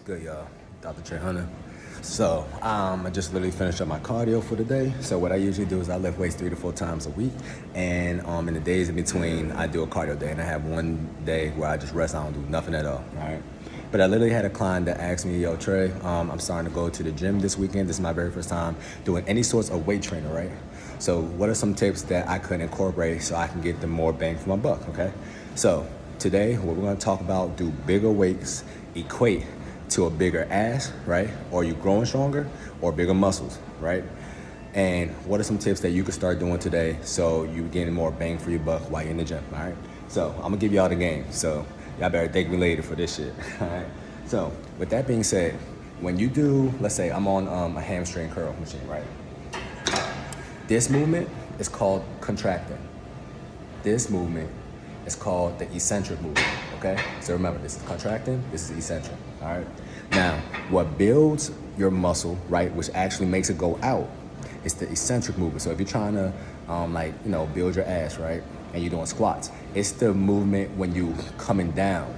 Good, y'all. Dr.Trehunna. So, I just literally finished up my cardio for the day. So what I usually do is I lift weights 3 to 4 times a week. And in the days in between, I do a cardio day. And I have one day where I just rest. I don't do nothing at all, all right? But I literally had a client that asked me, yo, Trey, I'm starting to go to the gym this weekend. This is my very first time doing any sorts of weight training, right? So what are some tips that I could incorporate so I can get the more bang for my buck, okay? So today, what we're gonna talk about, do bigger weights equate to a bigger ass, right? Or you growing stronger or bigger muscles, right? And what are some tips that you could start doing today so you're getting more bang for your buck while you're in the gym, all right? So I'm gonna give y'all the game. So y'all better thank me later for this shit, all right? So with that being said, when you do, let's say I'm on a hamstring curl machine, right? This movement is called contracting. This movement is called the eccentric movement, okay? So remember, this is contracting, this is eccentric, all right? Now, what builds your muscle, right, which actually makes it go out, is the eccentric movement. So if you're trying to, build your ass, right, and you're doing squats, it's the movement when you coming down.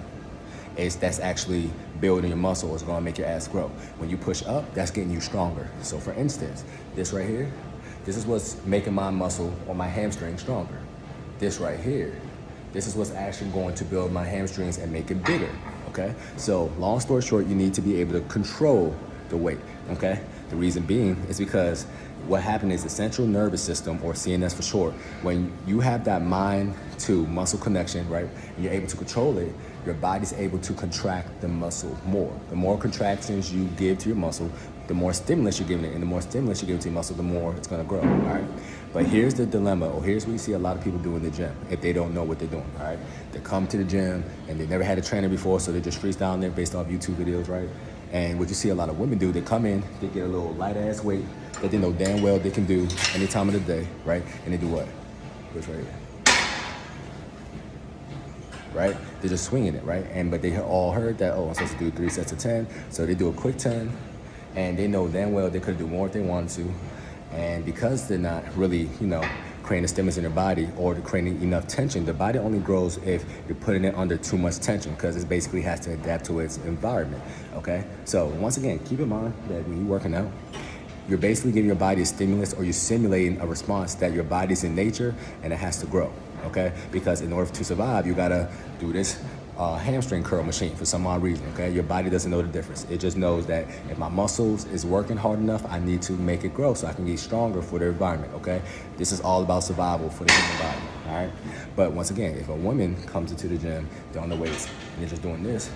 That's actually building your muscle. It's gonna make your ass grow. When you push up, that's getting you stronger. So for instance, this right here, this is what's making my muscle or my hamstring stronger. This right here, this is what's actually going to build my hamstrings and make it bigger, okay? So long story short, you need to be able to control the weight, okay? The reason being is because what happened is the central nervous system, or CNS for short, when you have that mind to muscle connection, right, and you're able to control it, your body's able to contract the muscle more. The more contractions you give to your muscle, the more stimulus you're giving it, and the more stimulus you give to your muscle, the more it's gonna grow, all right? But here's the dilemma, or here's what you see a lot of people do in the gym if they don't know what they're doing, all right? They come to the gym and they never had a trainer before, so they just freestyle there based off YouTube videos, right? And what you see a lot of women do, they come in, they get a little light ass weight that they know damn well they can do any time of the day, right? And they do what? Push right here. Right? They're just swinging it, right? But they all heard that, oh, I'm supposed to do 3 sets of 10. So they do a quick 10, and they know damn well they could do more if they wanted to. And because they're not really, creating a stimulus in their body or creating enough tension, the body only grows if you're putting it under too much tension, because it basically has to adapt to its environment, okay? So once again, keep in mind that when you're working out, you're basically giving your body a stimulus, or you're simulating a response that your body's in nature and it has to grow, okay? Because in order to survive, you gotta do this hamstring curl machine for some odd reason, okay? Your body doesn't know the difference. It just knows that if my muscles is working hard enough, I need to make it grow so I can get stronger for the environment, okay? This is all about survival for the human body, all right? But once again, if a woman comes into the gym, they're on the weights, and they're just doing this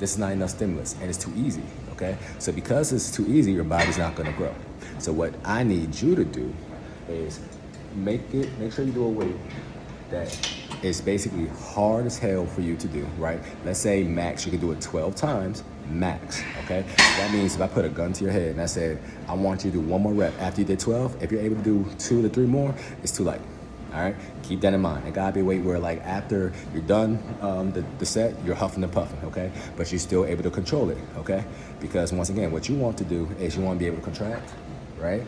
is not enough stimulus, and it's too easy, okay? So because it's too easy, your body's not gonna grow. So what I need you to do is make sure you do a weight that is basically hard as hell for you to do, right? Let's say max, you can do it 12 times, max, okay? That means if I put a gun to your head and I said, I want you to do one more rep after you did 12, if you're able to do 2 to 3 more, it's too light. All right, keep that in mind. It gotta be a weight where, like, after you're done the set, you're huffing and puffing, okay? But you're still able to control it, okay? Because once again, what you want to do is you want to be able to contract, right?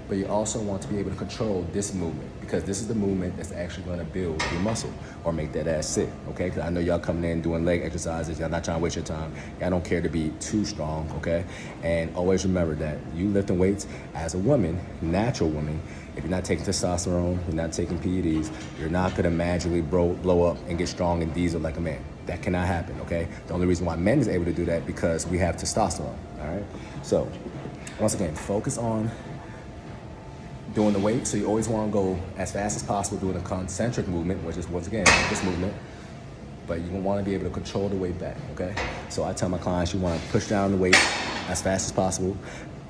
But you also want to be able to control this movement, because this is the movement that's actually going to build your muscle or make that ass sit, okay? Because I know y'all coming in doing leg exercises. Y'all not trying to waste your time. Y'all don't care to be too strong, okay? And always remember that you lifting weights as a woman, natural woman, if you're not taking testosterone, you're not taking PEDs, you're not going to magically blow up and get strong and diesel like a man. That cannot happen, okay? The only reason why men is able to do that because we have testosterone, all right? So, once again, focus on doing the weight. So you always want to go as fast as possible doing a concentric movement, which is, once again, this movement. But you want to be able to control the weight back, okay? So I tell my clients, you want to push down the weight as fast as possible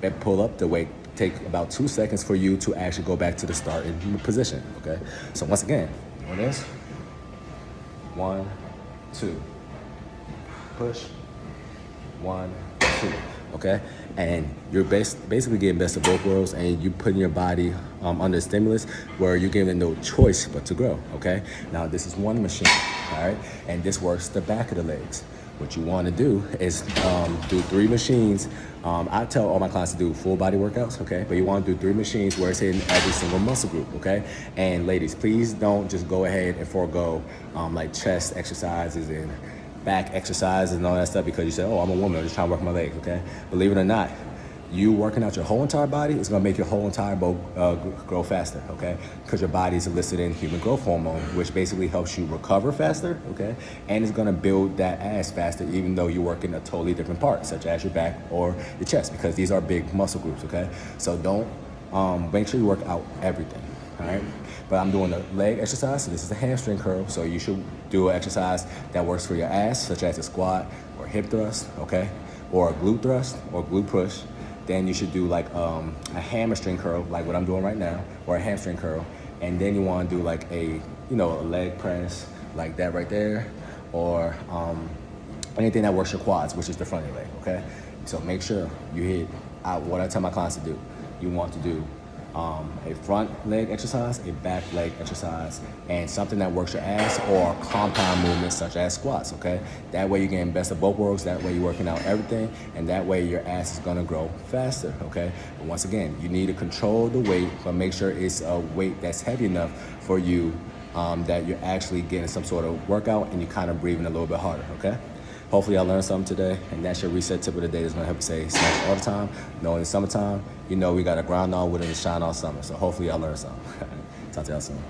and pull up the weight. Take about 2 seconds for you to actually go back to the starting position, okay? So once again, on this, 1, 2, push, 1, 2. Okay, and you're basically getting best of both worlds, and you putting your body under stimulus where you're giving it no choice but to grow. Okay, now this is one machine, all right, and this works the back of the legs. What you want to do is do 3 machines. I tell all my clients to do full body workouts, okay? But you want to do 3 machines where it's hitting every single muscle group, okay? And ladies, please don't just go ahead and forego like chest exercises and back exercises and all that stuff because you say, oh, I'm a woman, I'm just trying to work my legs, okay? Believe it or not, you working out your whole entire body is gonna make your whole entire body grow faster, okay? Because your body is eliciting human growth hormone, which basically helps you recover faster, okay? And it's gonna build that ass faster, even though you're working a totally different part, such as your back or your chest, because these are big muscle groups, okay? So don't, make sure you work out everything, all right? But I'm doing a leg exercise, so this is a hamstring curl, so you should do an exercise that works for your ass, such as a squat or hip thrust, okay? Or a glute thrust or glute push. Then you should do like a hamstring curl, like what I'm doing right now, or a hamstring curl. And then you want to do like a leg press, like that right there, or anything that works your quads, which is the front of your leg, okay? So make sure you hit out what I tell my clients to do. You want to do a front leg exercise, a back leg exercise, and something that works your ass, or compound movements such as squats, okay? That way you're getting best of both worlds, that way you're working out everything, and that way your ass is gonna grow faster, okay? But once again, you need to control the weight, but make sure it's a weight that's heavy enough for you that you're actually getting some sort of workout and you're kind of breathing a little bit harder, okay? Hopefully I learned something today, and that's your reset tip of the day that's gonna help you stay snatched all the time. Knowing it's summertime, we gotta grind all winter and shine all summer. So hopefully y'all learned something. Talk to y'all soon.